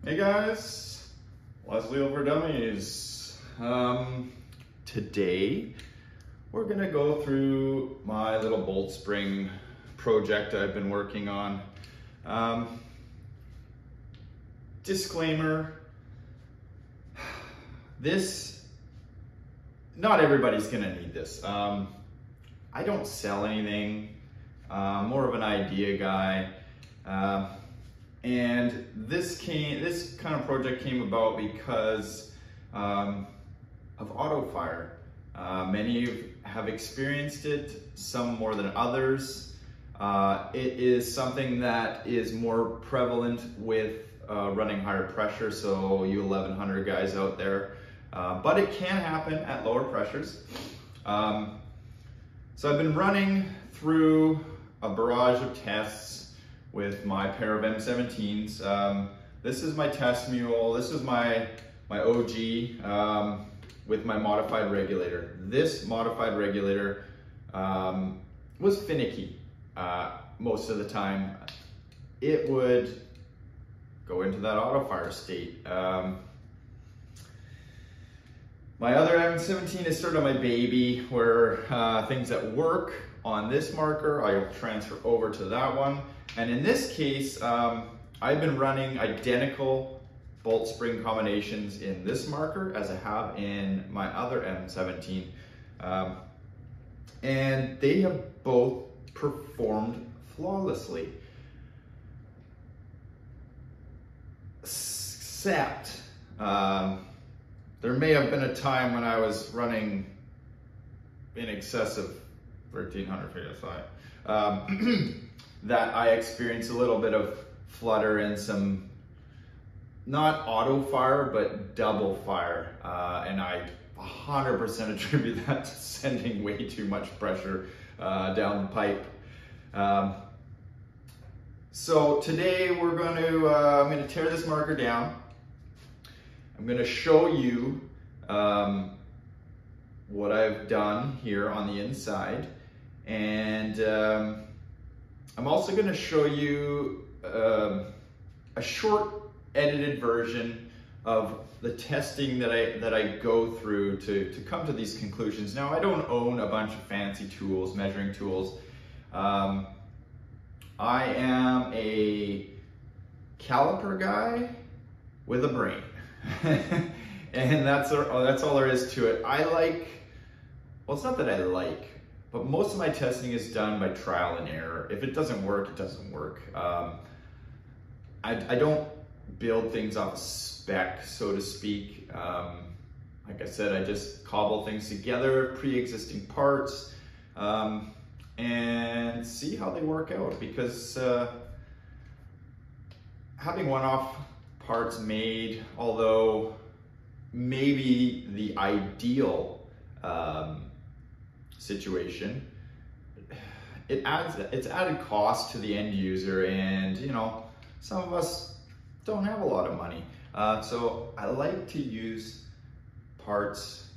Hey guys, Leslie over Dummies. Today we're gonna go through my little bolt spring project I've been working on. Disclaimer, not everybody's gonna need this. I don't sell anything, more of an idea guy. And this kind of project came about because of Autofire. Many have experienced it, some more than others. It is something that is more prevalent with running higher pressure, so you 1100 guys out there. But it can happen at lower pressures. So I've been running through a barrage of tests with my pair of M17s. This is my test mule. This is my OG with my modified regulator. This modified regulator was finicky most of the time. It would go into that Autofire state. My other M17 is sort of my baby, where things that work on this marker, I'll transfer over to that one. And in this case, I've been running identical bolt spring combinations in this marker as I have in my other M17. And they have both performed flawlessly. Except, there may have been a time when I was running in excess of 1300 PSI. That I experienced a little bit of flutter and some, not auto fire, but double fire. And I 100% attribute that to sending way too much pressure down the pipe. So today I'm going to tear this marker down. I'm going to show you what I've done here on the inside. And I'm also going to show you a short edited version of the testing that I go through to come to these conclusions. Now, I don't own a bunch of fancy tools, measuring tools. I am a caliper guy with a brain. And that's all there is to it. Well, it's not that I like, but most of my testing is done by trial and error. If it doesn't work, it doesn't work. I don't build things off a spec, so to speak. Like I said, I just cobble things together, pre-existing parts, and see how they work out. Because having one-off parts made, although maybe the ideal situation, it's added cost to the end user, and you know, some of us don't have a lot of money. So I like to use parts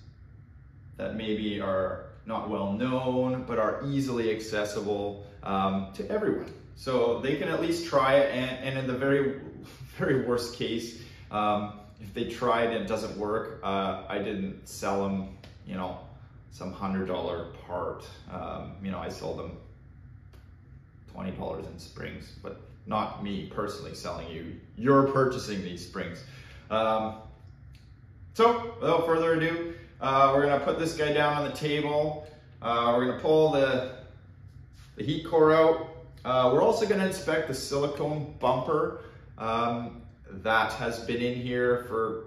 that maybe are not well known, but are easily accessible to everyone. So they can at least try it, and in the very, very worst case, if they tried and it doesn't work, I didn't sell them, you know, some $100 part. You know, I sold them $20 in springs, but not me personally selling you. You're purchasing these springs. So without further ado, we're gonna put this guy down on the table. We're gonna pull the heat core out. We're also gonna inspect the silicone bumper that has been in here for,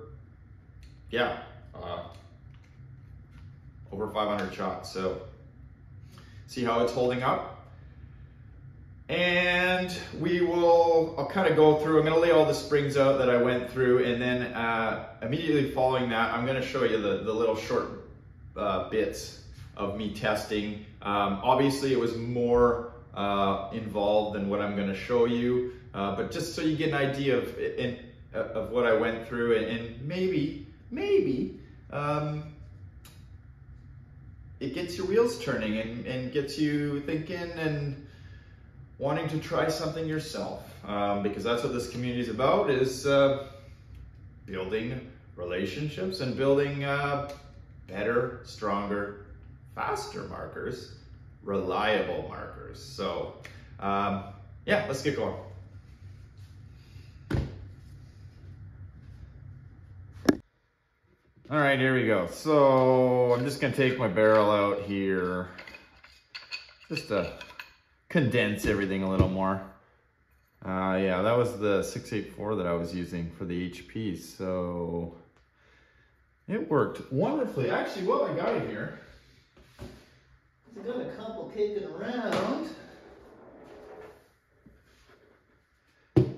over 500 shots. So see how it's holding up. And I'll kind of go through, I'm gonna lay all the springs out that I went through, and then immediately following that, I'm gonna show you the little short bits of me testing. Obviously it was more involved than what I'm gonna show you, but just so you get an idea of what I went through, and maybe it gets your wheels turning and gets you thinking and wanting to try something yourself, because that's what this community is about, is building relationships and building better, stronger, faster markers, reliable markers. So yeah, let's get going. All right, here we go. So I'm just gonna take my barrel out here just to condense everything a little more. Yeah, that was the 684 that I was using for the HP, so it worked wonderfully. Actually, what I got here, I got a couple kicking around.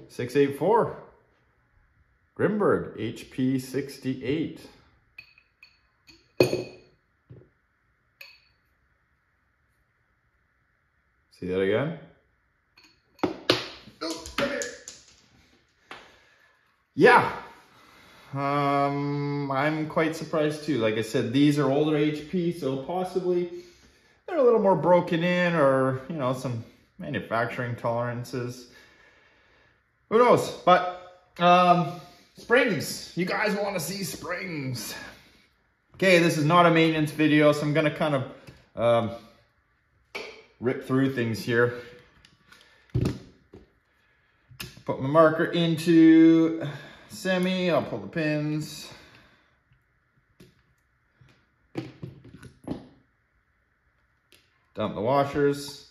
684 Grimberg HP 68. See that again? Oh, come here. Yeah, I'm quite surprised too. Like I said, these are older HP, so possibly they're a little more broken in, or you know, some manufacturing tolerances. Who knows? But springs. You guys want to see springs? Okay, this is not a maintenance video, so I'm gonna kind of rip through things here. Put my marker into semi, I'll pull the pins. Dump the washers.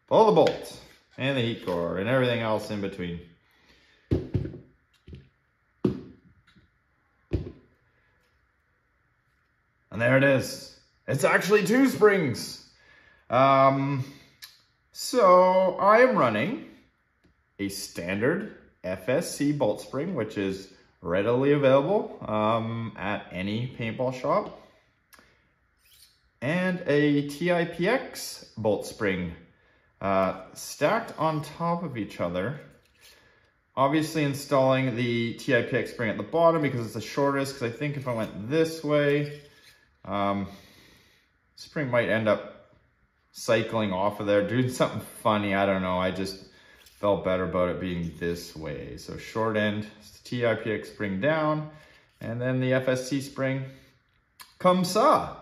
Pull the bolts and the heat core and everything else in between. And there it is. It's actually 2 springs. So I am running a standard FSC bolt spring, which is readily available at any paintball shop, and a TIPX bolt spring stacked on top of each other. Obviously installing the TIPX spring at the bottom because it's the shortest, because I think if I went this way, spring might end up cycling off of there, doing something funny. I don't know. I just felt better about it being this way. So short end, TIPX spring down, and then the FSC spring comme ça.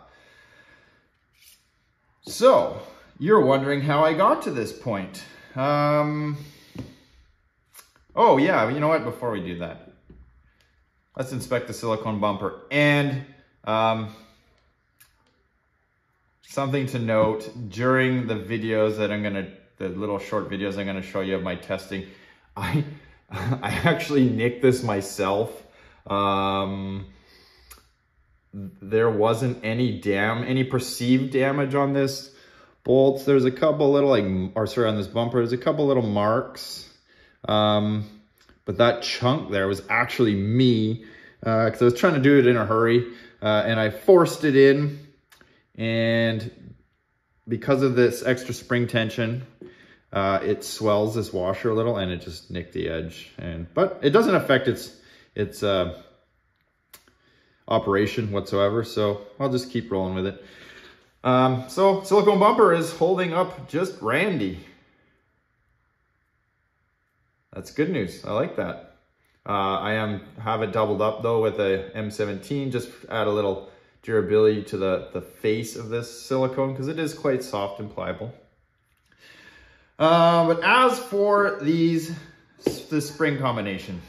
So you're wondering how I got to this point. Oh yeah, you know what? Before we do that, let's inspect the silicone bumper. And something to note, during the videos that the little short videos I'm gonna show you of my testing, I actually nicked this myself. There wasn't any perceived damage on this bolts. There's a couple little on this bumper, there's a couple little marks. But that chunk there was actually me, because I was trying to do it in a hurry, and I forced it in. And because of this extra spring tension, it swells this washer a little, and it just nicked the edge. But it doesn't affect its operation whatsoever, so I'll just keep rolling with it. So silicone bumper is holding up just randy. That's good news. I like that. I have it doubled up though with a M17, just add a little durability to the face of this silicone, because it is quite soft and pliable. But as for this spring combination,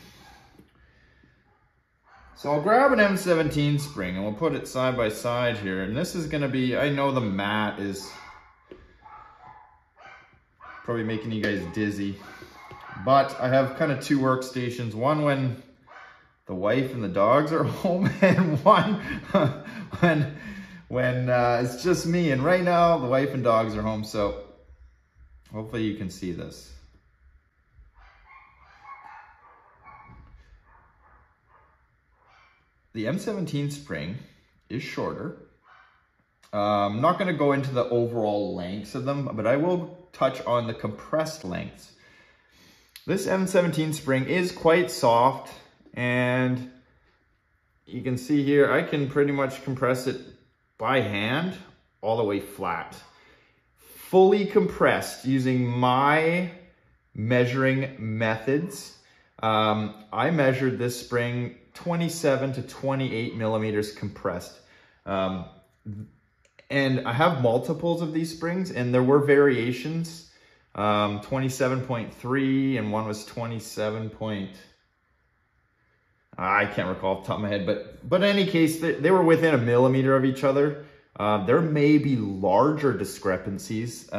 so I'll grab an M17 spring and we'll put it side by side here. And this is gonna be, I know the mat is probably making you guys dizzy, but I have kind of 2 workstations, one when the wife and the dogs are home, and one when it's just me. And right now the wife and dogs are home, so hopefully you can see this. The M17 spring is shorter. I'm not going to go into the overall lengths of them, but I will touch on the compressed lengths. This M17 spring is quite soft, and you can see here I can pretty much compress it by hand all the way flat. Fully compressed using my measuring methods. I measured this spring 27 to 28 millimeters compressed. And I have multiples of these springs, and there were variations. 27.3 and one was 27. I can't recall off the top of my head, but in any case, they were within a millimeter of each other. There may be larger discrepancies.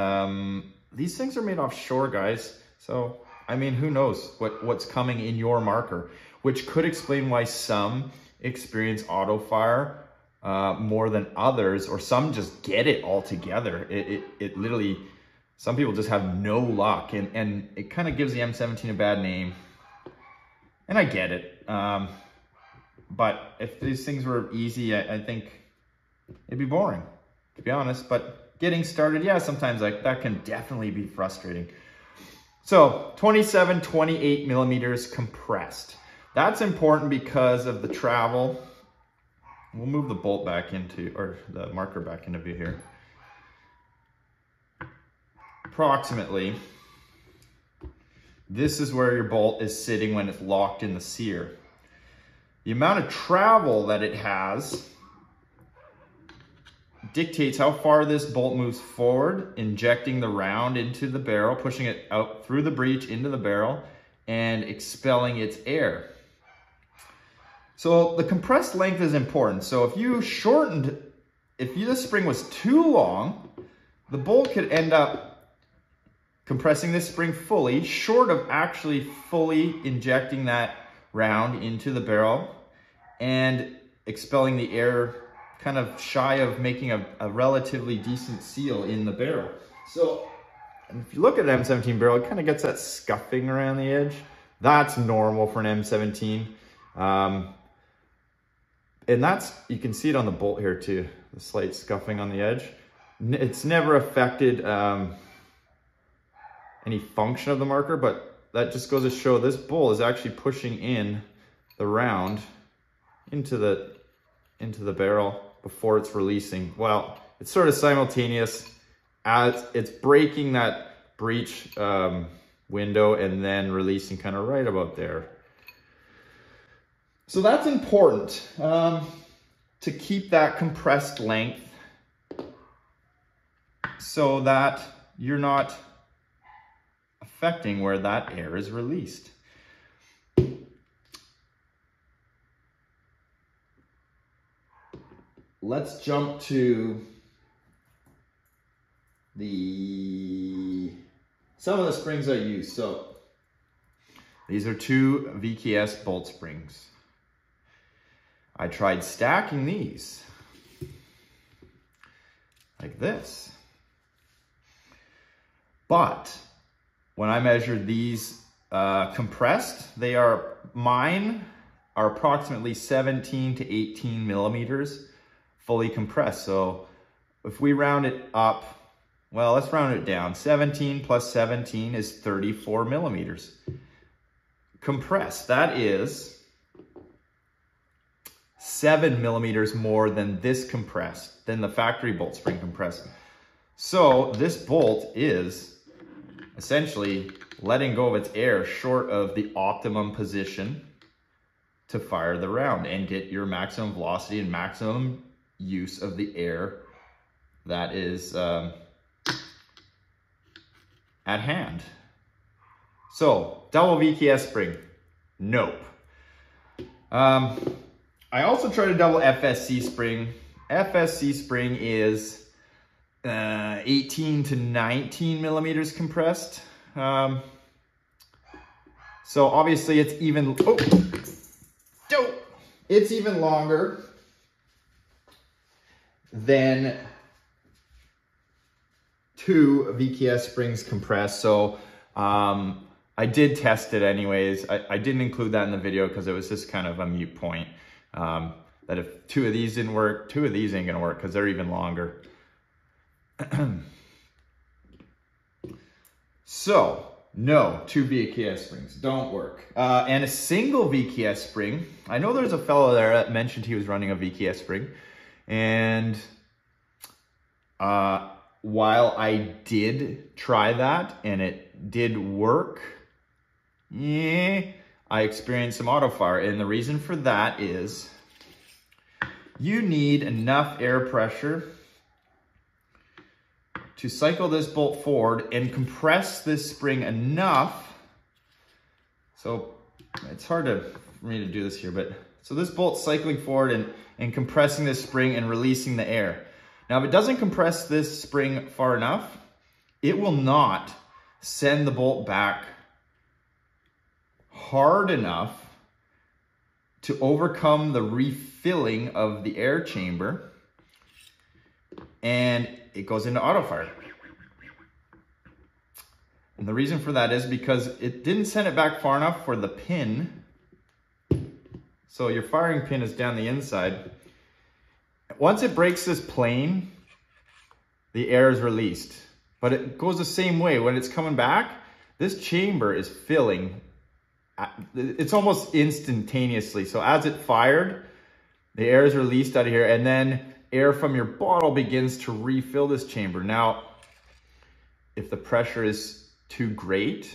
These things are made offshore, guys. So, I mean, who knows what's coming in your marker, which could explain why some experience auto fire more than others, or some just get it altogether. It literally, some people just have no luck, and it kind of gives the M17 a bad name. And I get it. But if these things were easy, I think it'd be boring, to be honest. But getting started, yeah, sometimes that can definitely be frustrating. So 27, 28 millimeters compressed. That's important because of the travel. We'll move the bolt back into, or the marker back into view here. Approximately, this is where your bolt is sitting when it's locked in the sear. The amount of travel that it has dictates how far this bolt moves forward, injecting the round into the barrel, pushing it out through the breech into the barrel, and expelling its air. So the compressed length is important. So if you shortened, this spring was too long, the bolt could end up compressing this spring fully, short of actually fully injecting that round into the barrel and expelling the air, kind of shy of making a relatively decent seal in the barrel. So if you look at an M17 barrel, it kind of gets that scuffing around the edge. That's normal for an M17. And that's, you can see it on the bolt here too, the slight scuffing on the edge. It's never affected any function of the marker, but that just goes to show this bolt is actually pushing in the round into the barrel before it's releasing. Well, it's sort of simultaneous as it's breaking that breech window and then releasing kind of right about there. So that's important to keep that compressed length so that you're not affecting where that air is released. Let's jump to some of the springs I use. So these are 2 VKS bolt springs. I tried stacking these like this, but when I measured these compressed, mine are approximately 17 to 18 millimeters fully compressed. So if we round it up, well, let's round it down. 17 plus 17 is 34 millimeters compressed. That is 7 millimeters more than this compressed, than the factory bolt spring compressed. So this bolt is essentially letting go of its air short of the optimum position to fire the round and get your maximum velocity and maximum use of the air that is at hand. So double VKS spring, nope. I also tried a double FSC spring. FSC spring is 18 to 19 millimeters compressed. So obviously it's even, it's even longer than 2 VKS springs compressed. So I did test it anyways. I didn't include that in the video because it was just kind of a moot point. That if 2 of these didn't work, 2 of these ain't gonna work because they're even longer. So, no, 2 VKS springs don't work. And a single VKS spring, I know there's a fellow there that mentioned he was running a VKS spring. And while I did try that and it did work, I experienced some auto fire. And the reason for that is you need enough air pressure to cycle this bolt forward and compress this spring enough. So it's hard for me to do this here, but so this bolt's cycling forward and compressing this spring and releasing the air. Now, if it doesn't compress this spring far enough, it will not send the bolt back hard enough to overcome the refilling of the air chamber, and it goes into auto fire. And the reason for that is because it didn't send it back far enough for the pin. So your firing pin is down the inside. Once it breaks this plane, the air is released. But it goes the same way. When it's coming back, this chamber is filling. It's almost instantaneously. So as it fired, the air is released out of here, and then air from your bottle begins to refill this chamber. Now, if the pressure is too great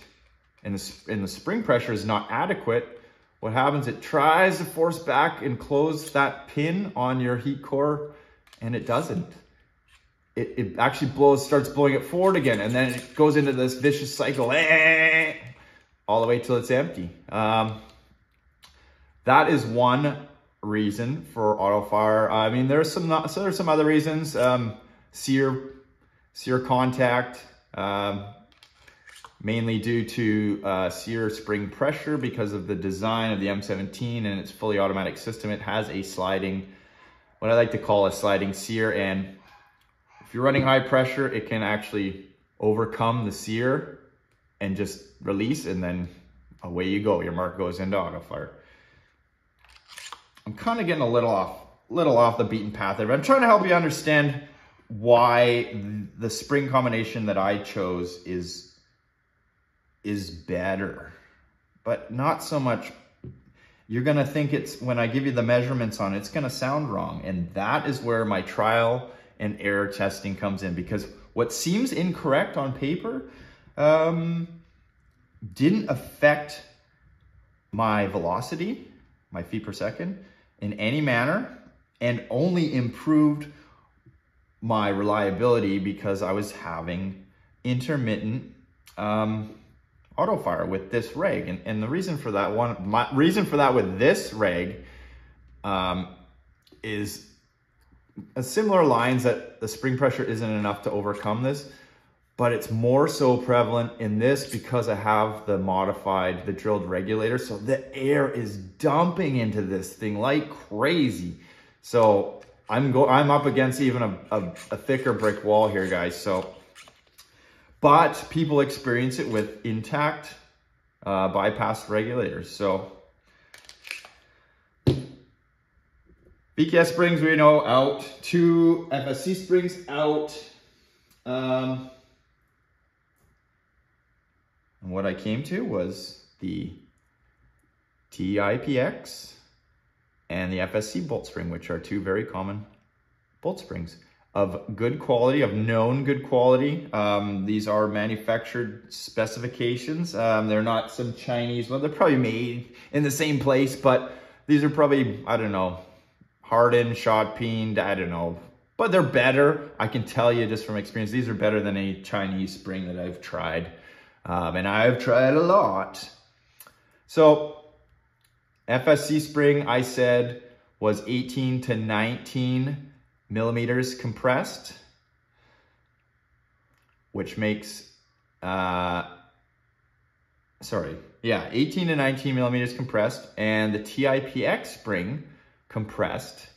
and the spring pressure is not adequate, what happens? It tries to force back and close that pin on your heat core, and it doesn't. It actually starts blowing it forward again, and then it goes into this vicious cycle all the way till it's empty. That is one reason for auto fire. I mean, there's some other reasons. Sear contact, mainly due to sear spring pressure because of the design of the M17 and its fully automatic system. It has a sliding, what I like to call a sliding sear, and if you're running high pressure, it can actually overcome the sear and just release, and then away you go. Your mark goes into auto fire. I'm kind of getting a little off the beaten path there, but I'm trying to help you understand why the spring combination that I chose is better, but not so much. You're gonna think it's, when I give you the measurements on it, it's gonna sound wrong, and that is where my trial and error testing comes in, because what seems incorrect on paper didn't affect my velocity, my feet per second, in any manner, and only improved my reliability because I was having intermittent auto fire with this reg. And the reason for that reason for that with this reg is a similar lines, that the spring pressure isn't enough to overcome this, but it's more so prevalent in this because I have the drilled regulator. So the air is dumping into this thing like crazy. So I'm up against even a thicker brick wall here, guys. So, but people experience it with intact bypass regulators. So BKS springs, we know, out. 2 FSC springs, out. And what I came to was the TIPX and the FSC bolt spring, which are 2 very common bolt springs of good quality, of known good quality. These are manufactured specifications. They're not some Chinese, well, they're probably made in the same place, but these are probably, I don't know, hardened, shot peened, I don't know, but they're better. I can tell you just from experience, these are better than any Chinese spring that I've tried. And I've tried a lot. So FSC spring, I said, was 18 to 19 millimeters compressed, which makes, 18 to 19 millimeters compressed, and the TIPX spring compressed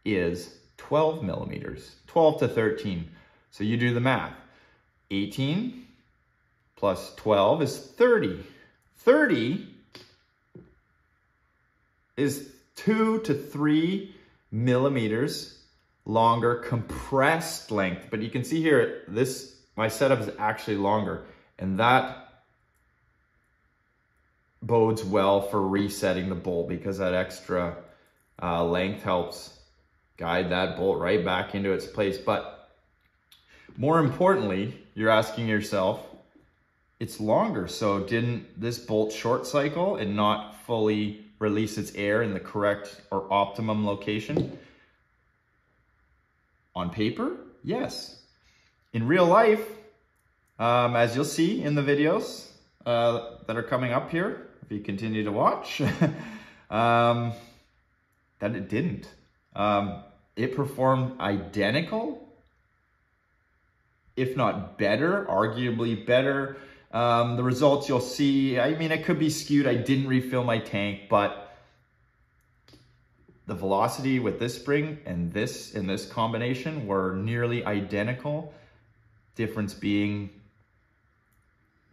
is 12 millimeters, 12 to 13. So you do the math. 18 plus 12 is 30. 30 is 2 to 3 millimeters longer compressed length. But you can see here, my setup is actually longer, and that bodes well for resetting the bolt, because that extra length helps guide that bolt right back into its place. But more importantly, you're asking yourself, it's longer, so didn't this bolt short cycle and not fully release its air in the correct or optimum location. On paper, yes. In real life, as you'll see in the videos that are coming up here, if you continue to watch, that it didn't. It performed identical, if not better, arguably better. The results you'll see, I mean, it could be skewed. I didn't refill my tank, but the velocity with this spring and this in this combination were nearly identical. Difference being,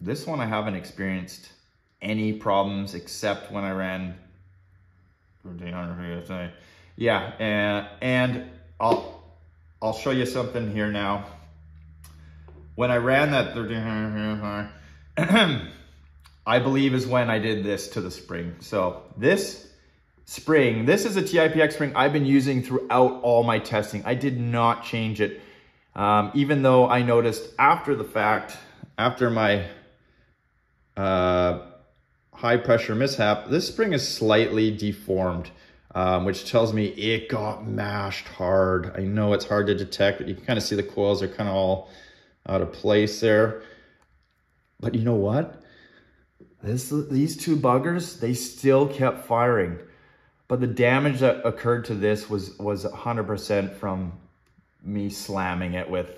this one I haven't experienced any problems except when I ran, yeah, and I'll show you something here now. When I ran that 1300, I believe is when I did this to the spring. So this spring, this is a TIPX spring I've been using throughout all my testing. I did not change it. Even though I noticed after the fact, after my high pressure mishap, this spring is slightly deformed, which tells me it got mashed hard. I know it's hard to detect, but you can kind of see the coils are kind of all out of place there. But you know what? These two buggers, they still kept firing. But the damage that occurred to this was 100% from me slamming it with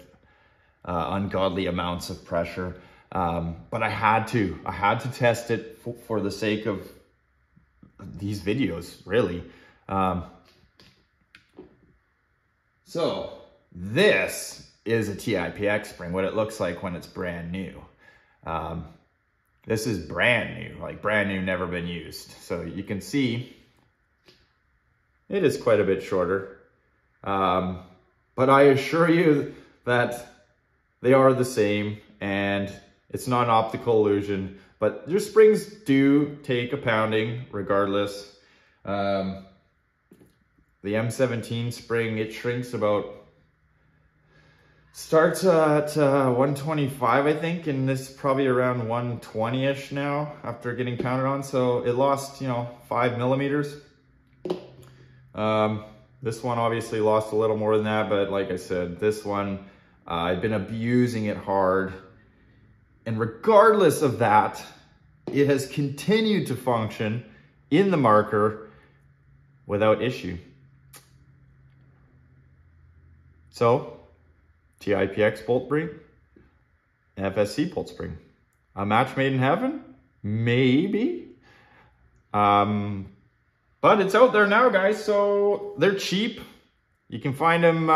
ungodly amounts of pressure. But I had to test it for the sake of these videos, really. So this is a TIPX spring, what it looks like when it's brand new. This is brand new, like brand new, never been used. So you can see it is quite a bit shorter. But I assure you that they are the same, and it's not an optical illusion, but your springs do take a pounding regardless. The M17 spring, it shrinks about, starts at 125, I think, and this is probably around 120-ish now after getting pounded on. So it lost, 5 millimeters. This one obviously lost a little more than that, but like I said, this one, I've been abusing it hard. And regardless of that, it has continued to function in the marker without issue. So, TIPX bolt spring, FSC bolt spring. A match made in heaven? Maybe. But it's out there now, guys, so they're cheap. You can find them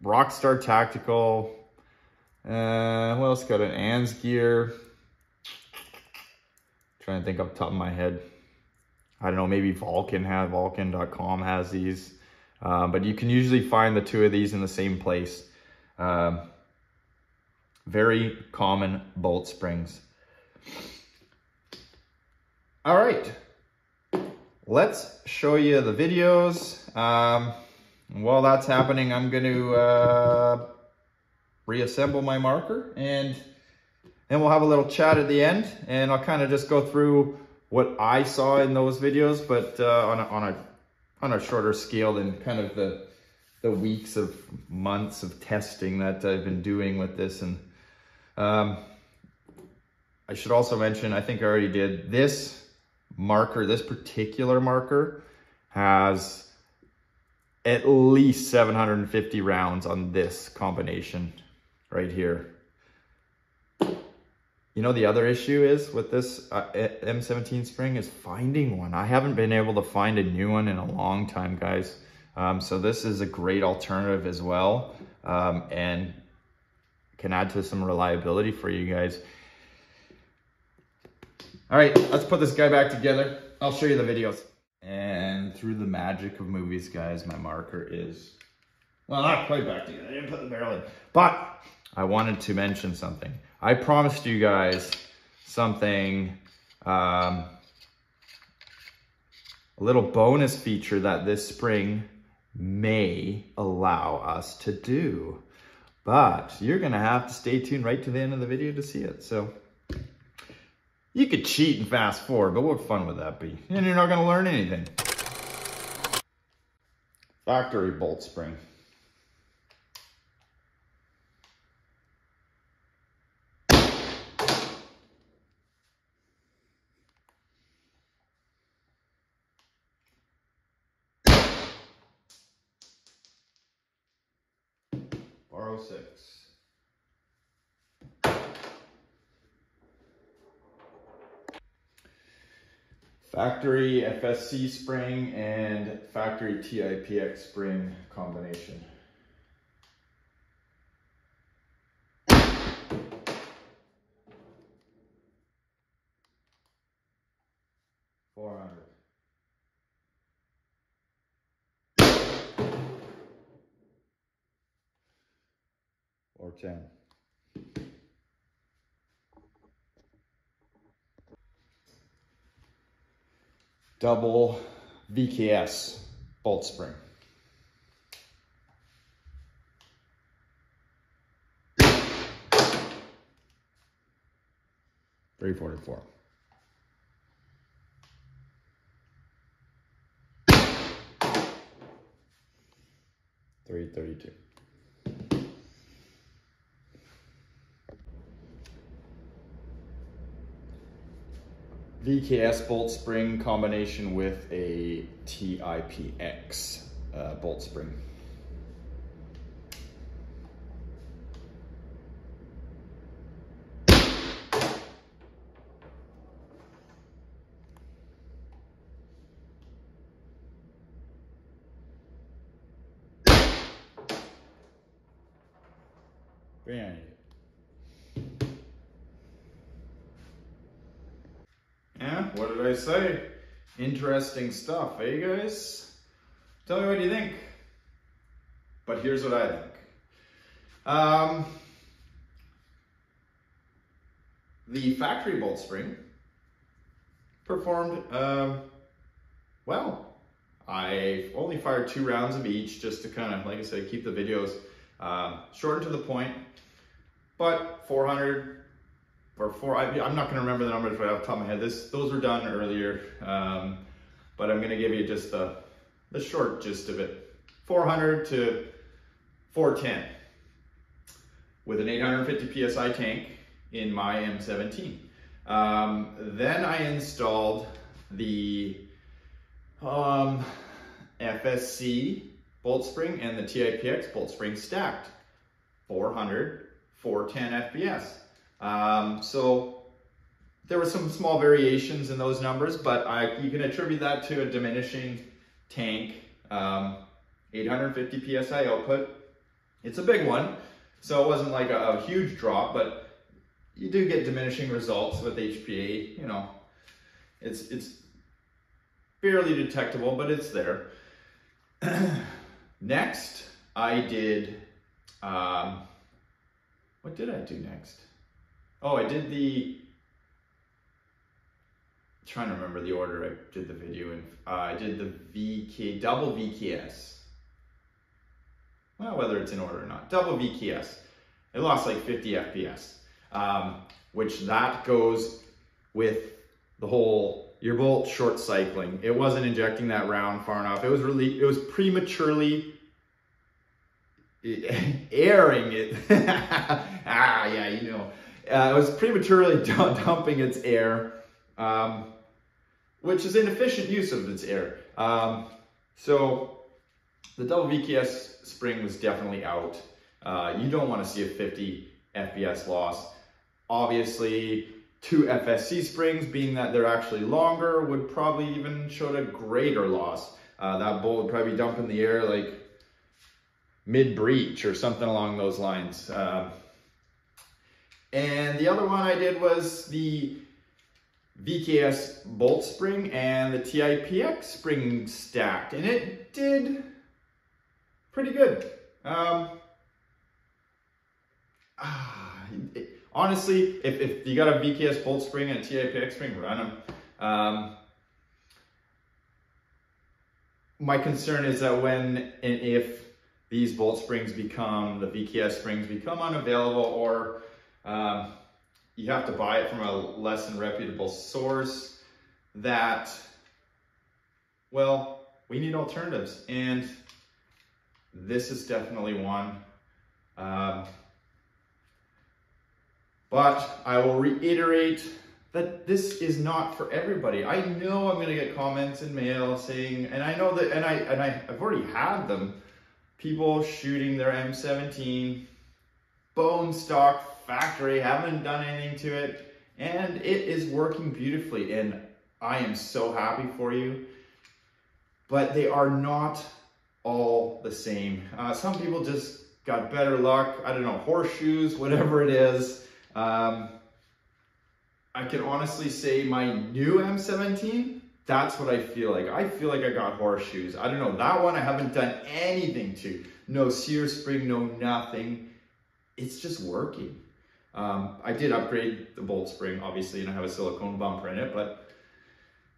Rockstar Tactical. What else got an Ann's Gear? Trying to think off the top of my head. I don't know, maybe Valken.com has these. But you can usually find the two of these in the same place. Very common bolt springs. All right. Let's show you the videos. While that's happening, I'm going to reassemble my marker, and then we'll have a little chat at the end, and I'll kind of just go through what I saw in those videos, but on a shorter scale than kind of the weeks of months of testing that I've been doing with this. And I should also mention, I think I already did, this marker, this particular marker has at least 750 rounds on this combination right here. You know, the other issue is with this M17 spring is finding one. I haven't been able to find a new one in a long time, guys. So this is a great alternative as well, and can add to some reliability for you guys. All right, let's put this guy back together. I'll show you the videos. And through the magic of movies, guys, my marker is, well, not quite back together. I didn't put the barrel in. But I wanted to mention something. I promised you guys something, a little bonus feature that this spring may allow us to do. But you're going to have to stay tuned right to the end of the video to see it. So You could cheat and fast forward, but what fun would that be? And you're not gonna learn anything. Factory bolt spring. Borrow 6. Factory FSC spring and factory TIPX spring combination. $400. Or 10. Double VKS bolt spring. $344. $332. VKS bolt spring combination with a TIPX bolt spring. $398. Yeah, what did I say? Interesting stuff, eh guys? Tell me what you think. But here's what I think. The factory bolt spring performed well. I only fired 2 rounds of each just to kind of, like I said, keep the videos short and to the point. But 400 or 4, I'm not going to remember the numbers right off the top of my head. Those were done earlier, but I'm going to give you just the short gist of it. 400 to 410 with an 850 PSI tank in my M17. Then I installed the FSC bolt spring and the TIPX bolt spring stacked. 400, 410 FPS. So there were some small variations in those numbers, but you can attribute that to a diminishing tank. 850 PSI output. It's a big one, so it wasn't like a huge drop, but you do get diminishing results with HPA. You know, it's barely detectable, but it's there. Next, I did, what did I do next? Oh, I did trying to remember the order I did the video in. I did the double VKS. Well, whether it's in order or not, double VKS. It lost like 50 FPS, which that goes with the whole, your bolt short cycling. It wasn't injecting that round far enough. It was prematurely airing it. Yeah, you know. It was prematurely dumping its air, which is inefficient use of its air. So the double VKS spring was definitely out. You don't want to see a 50 FPS loss. Obviously, 2 FSC springs, being that they're actually longer, would probably even show a greater loss. That bolt would probably be dumping the air like mid-breach or something along those lines. And the other one I did was the VKS bolt spring and the TIPX spring stacked, and it did pretty good. Honestly, if you got a VKS bolt spring and a TIPX spring, run them. My concern is that when and if these bolt springs the VKS springs become unavailable, or you have to buy it from a less than reputable source, that, well, we need alternatives. And this is definitely one. But I will reiterate that this is not for everybody. I know I'm going to get comments in mail saying, and I know that, and I've already had them, people shooting their M17 bone stock factory, haven't done anything to it, and it is working beautifully, and I am so happy for you. But they are not all the same. Some people just got better luck, I don't know, horseshoes, whatever it is. I can honestly say my new M17, that's what I feel like. I feel like I got horseshoes. I don't know, that one I haven't done anything to. No sear spring, no nothing. It's just working. I did upgrade the bolt spring, obviously, and I have a silicone bumper in it, but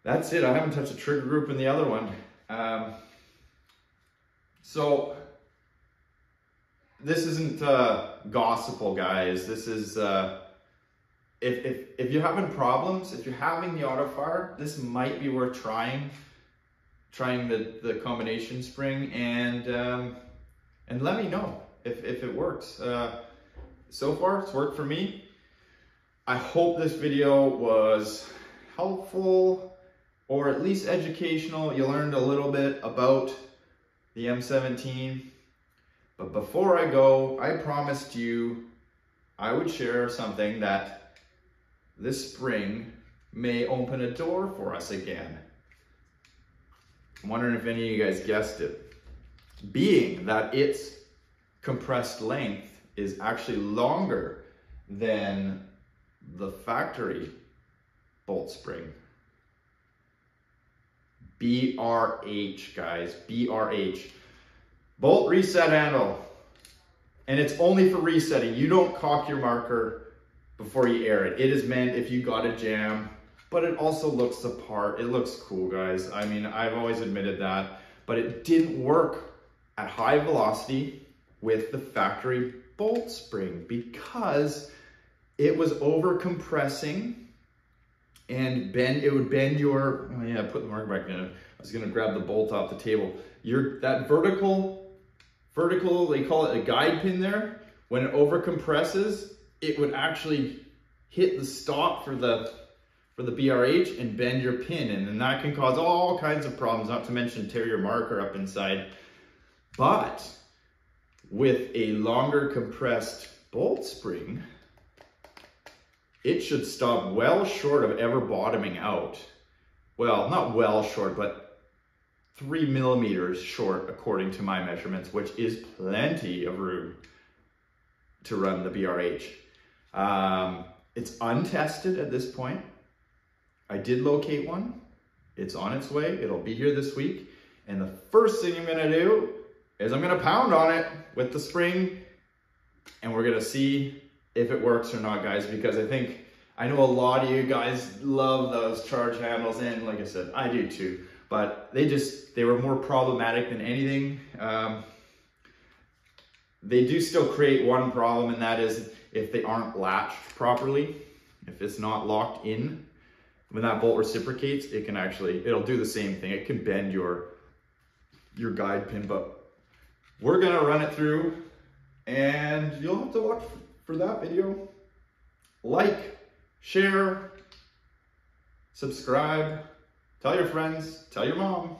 that's it. I haven't touched a trigger group in the other one. So this isn't gospel, guys. This is, if you're having problems, if you're having the Autofire, this might be worth trying the combination spring, and let me know if it works. So far, it's worked for me. I hope this video was helpful, or at least educational. You learned a little bit about the M17. But before I go, I promised you I would share something that this spring may open a door for us again. I'm wondering if any of you guys guessed it. Being that its compressed length is actually longer than the factory bolt spring. BRH, guys, BRH. Bolt reset handle. And it's only for resetting. You don't cock your marker before you air it. It is meant if you got a jam, but it also looks the part. It looks cool, guys. I mean, I've always admitted that, but it didn't work at high velocity with the factory bolt spring because it was over compressing and it would bend your, oh yeah, put the marker back in. I was gonna grab the bolt off the table. That vertical, they call it a guide pin there. When it over compresses, it would actually hit the stop for the BRH and bend your pin, and then that can cause all kinds of problems, not to mention tear your marker up inside. But with a longer compressed bolt spring, it should stop well short of ever bottoming out. Well, not well short, but 3 millimeters short according to my measurements, which is plenty of room to run the BRH. It's untested at this point. I did locate one. It's on its way. It'll be here this week. And the first thing I'm gonna do is I'm gonna pound on it with the spring, and we're gonna see if it works or not, guys, because I know a lot of you guys love those charge handles, and like I said, I do too, but they were more problematic than anything. They do still create one problem, and that is if they aren't latched properly, if it's not locked in, when that bolt reciprocates, it'll do the same thing. It can bend your guide pin, but we're gonna run it through, and you'll have to watch for that video. Like, share, subscribe, tell your friends, tell your mom.